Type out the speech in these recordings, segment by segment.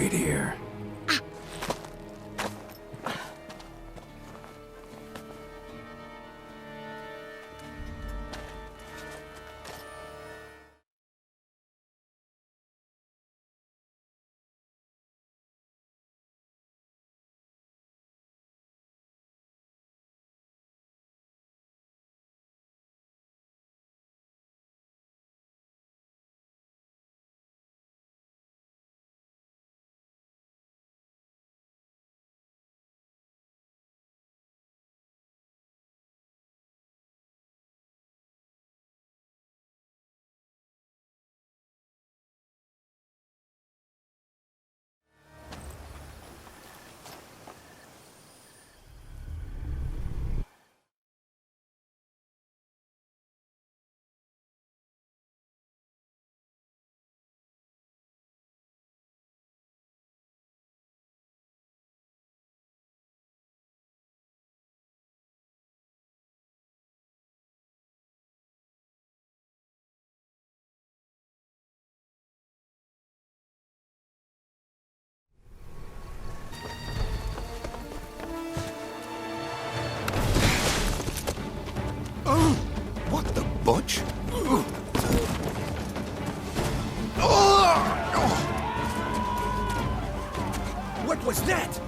wait here. What the butch? What was that?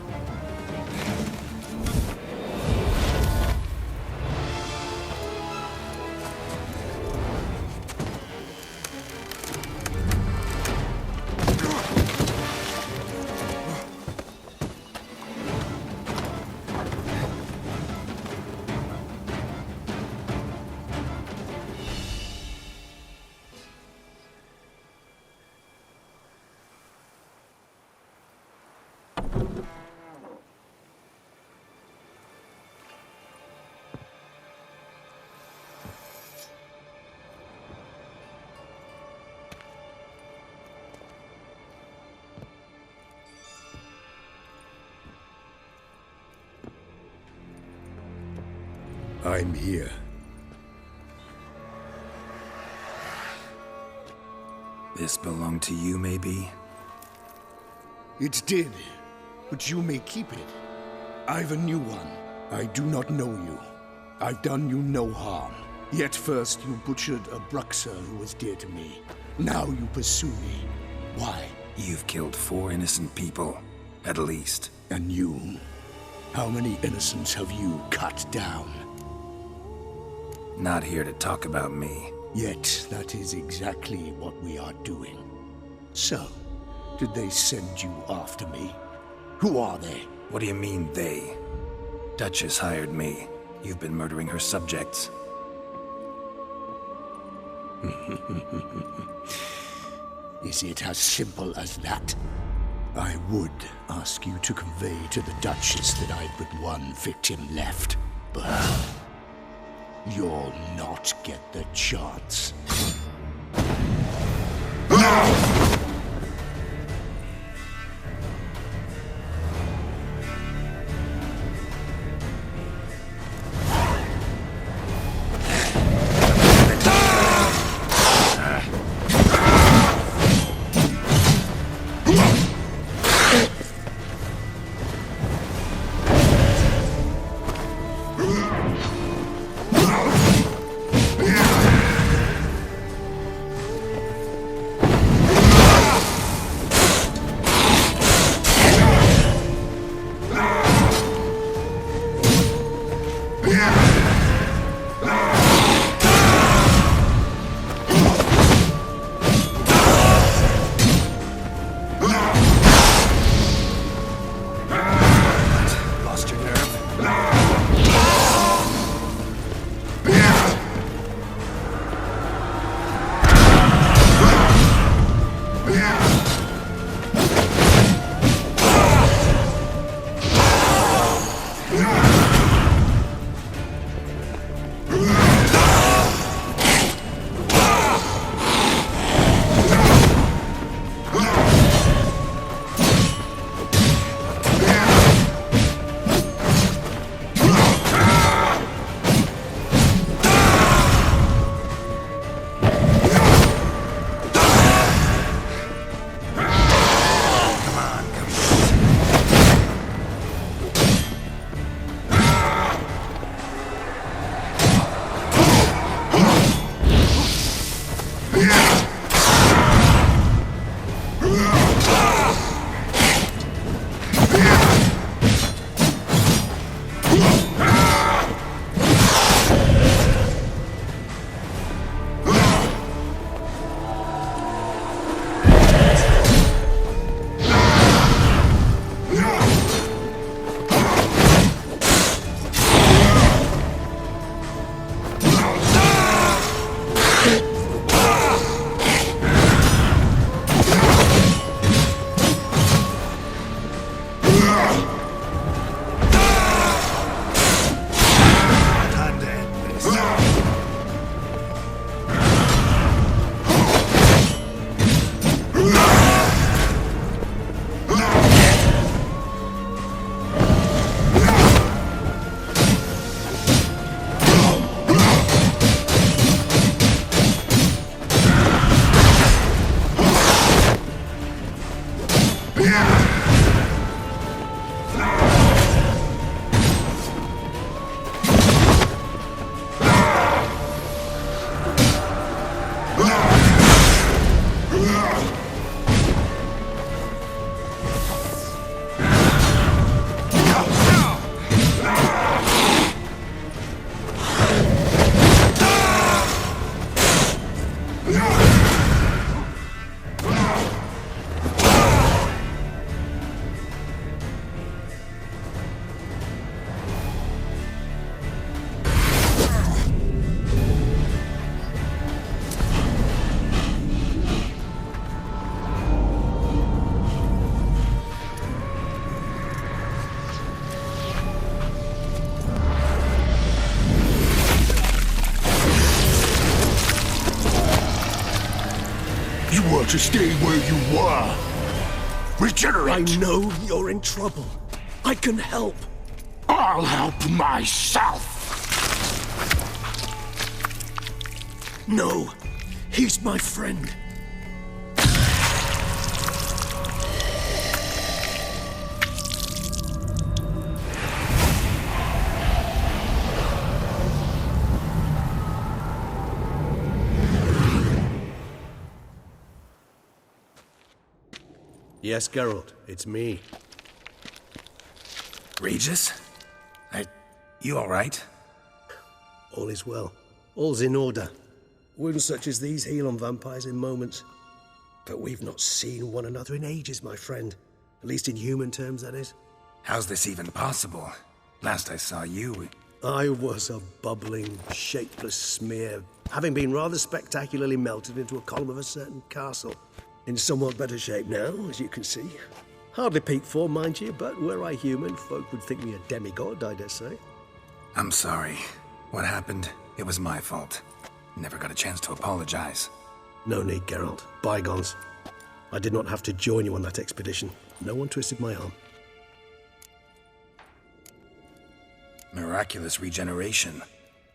I'm here. This belonged to you, maybe? It did, but you may keep it. I've a new one. I do not know you. I've done you no harm. Yet first you butchered a Bruxer who was dear to me. Now you pursue me. Why? You've killed 4 innocent people, at least. And you? How many innocents have you cut down? Not here to talk about me. Yet that is exactly what we are doing. So, did they send you after me? Who are they? What do you mean, they? Duchess hired me. You've been murdering her subjects. Is it as simple as that? I would ask you to convey to the Duchess that I've but one victim left, but you'll not get the chance. were to stay where you were. Regenerate! I know you're in trouble. I can help. I'll help myself! No, he's my friend. Yes, Geralt, it's me. Regis? You alright? All is well. All's in order. Wounds such as these heal on vampires in moments. But we've not seen one another in ages, my friend. At least in human terms, that is. How's this even possible? Last I saw you... I was a bubbling, shapeless smear, having been rather spectacularly melted into a column of a certain castle. In somewhat better shape now, as you can see. Hardly peak form, mind you, but were I human, folk would think me a demigod, I dare say. I'm sorry. What happened? It was my fault. Never got a chance to apologize. No need, Geralt. Bygones. I did not have to join you on that expedition. No one twisted my arm. Miraculous regeneration.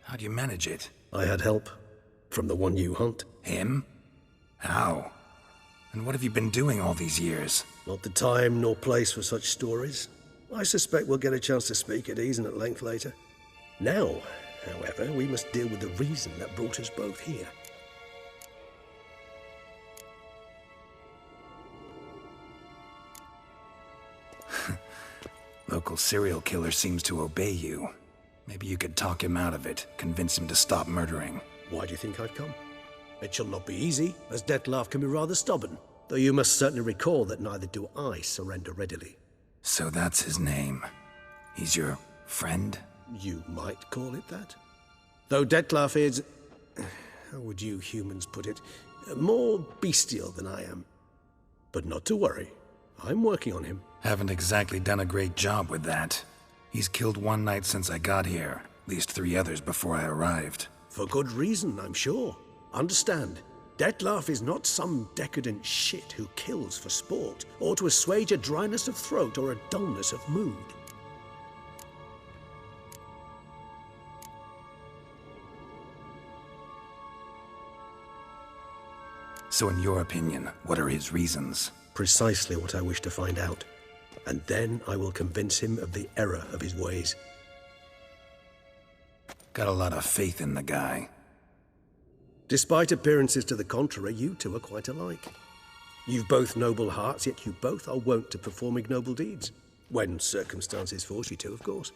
How'd you manage it? I had help. From the one you hunt. Him? How? And what have you been doing all these years? Not the time nor place for such stories. I suspect we'll get a chance to speak at ease and at length later. Now, however, we must deal with the reason that brought us both here. Local serial killer seems to obey you. Maybe you could talk him out of it, convince him to stop murdering. Why do you think I've come? It shall not be easy, as Dettlaff can be rather stubborn. Though you must certainly recall that neither do I surrender readily. So that's his name. He's your friend? You might call it that. Though Dettlaff is... how would you humans put it? More bestial than I am. But not to worry. I'm working on him. Haven't exactly done a great job with that. He's killed one night since I got here. At least 3 others before I arrived. For good reason, I'm sure. Understand, Dettlaff is not some decadent shit who kills for sport, or to assuage a dryness of throat or a dullness of mood. So in your opinion, what are his reasons? Precisely what I wish to find out. And then I will convince him of the error of his ways. Got a lot of faith in the guy. Despite appearances to the contrary, you two are quite alike. You've both noble hearts, yet you both are wont to perform ignoble deeds. When circumstances force you to, of course.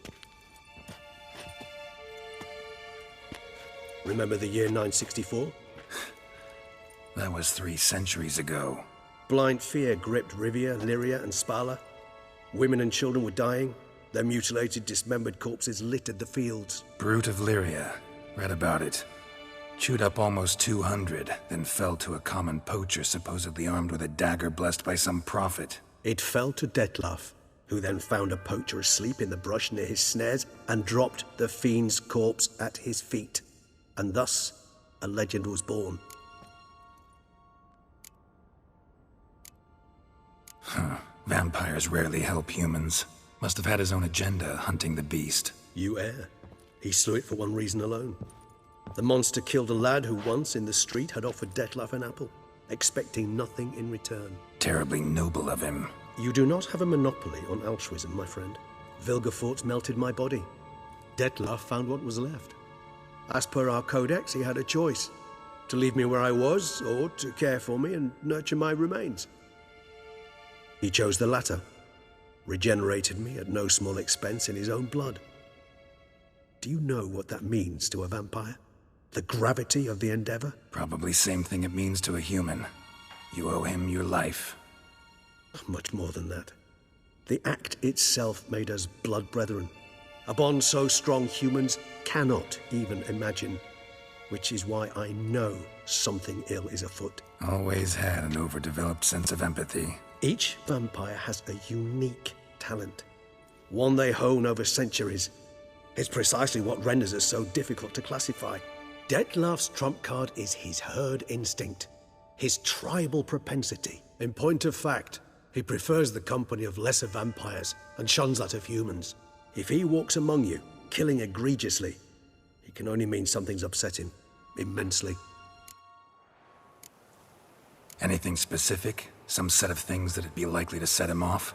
Remember the year 964? That was 3 centuries ago. Blind fear gripped Rivia, Lyria, and Spala. Women and children were dying. Their mutilated, dismembered corpses littered the fields. Brute of Lyria. Read about it. Chewed up almost 200, then fell to a common poacher supposedly armed with a dagger blessed by some prophet. It fell to Dettlaff, who then found a poacher asleep in the brush near his snares and dropped the fiend's corpse at his feet. And thus, a legend was born. Vampires rarely help humans. Must have had his own agenda, hunting the beast. You err. He slew it for one reason alone. The monster killed a lad who once, in the street, had offered Dettlaff an apple, expecting nothing in return. Terribly noble of him. You do not have a monopoly on altruism, my friend. Vilgefortz melted my body. Dettlaff found what was left. As per our codex, he had a choice. To leave me where I was, or to care for me and nurture my remains. He chose the latter. Regenerated me at no small expense in his own blood. Do you know what that means to a vampire? The gravity of the endeavor? Probably same thing it means to a human. You owe him your life. Much more than that. The act itself made us blood brethren. A bond so strong humans cannot even imagine. Which is why I know something ill is afoot. Always had an overdeveloped sense of empathy. Each vampire has a unique talent. One they hone over centuries. It's precisely what renders us so difficult to classify. Dettlaff's trump card is his herd instinct. His tribal propensity. In point of fact, he prefers the company of lesser vampires and shuns that of humans. If he walks among you, killing egregiously, it can only mean something's upset him immensely. Anything specific? Some set of things that'd be likely to set him off?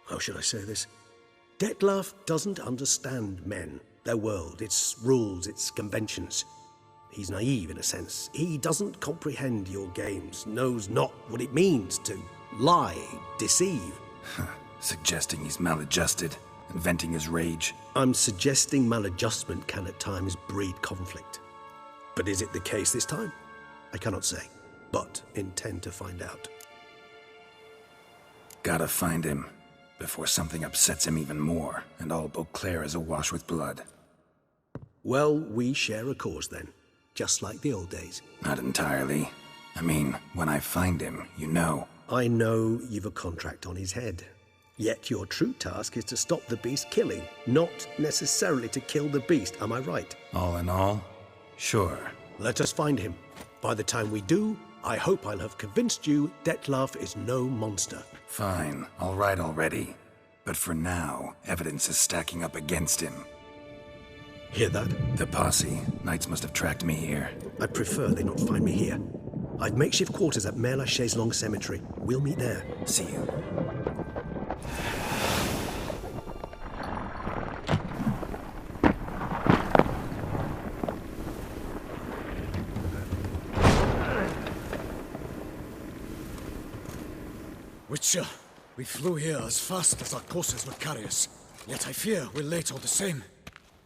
How should I say this? Dettlaff doesn't understand men, their world, its rules, its conventions. He's naive in a sense. He doesn't comprehend your games, knows not what it means to lie, deceive. Suggesting he's maladjusted and venting his rage. I'm suggesting maladjustment can at times breed conflict. But is it the case this time? I cannot say, but intend to find out. Gotta find him, before something upsets him even more, and all Beauclair is awash with blood. Well, we share a cause then, just like the old days. Not entirely. I mean, when I find him, you know. I know you've a contract on his head. Yet your true task is to stop the beast killing, not necessarily to kill the beast, am I right? All in all, sure. Let us find him. By the time we do, I hope I'll have convinced you Dettlaff is no monster. Fine, all right already. But for now, evidence is stacking up against him. Hear that? The posse. Knights must have tracked me here. I prefer they not find me here. I've makeshift quarters at Mère Lachaise Long Cemetery. We'll meet there. See you. Witcher, we flew here as fast as our courses would carry us. Yet I fear we're late all the same.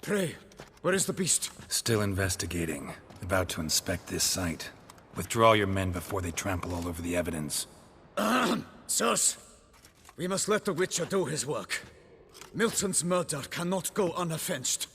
Pray, where is the beast? Still investigating. About to inspect this site. Withdraw your men before they trample all over the evidence. Sirs, we must let the Witcher do his work. Milton's murder cannot go unavenged.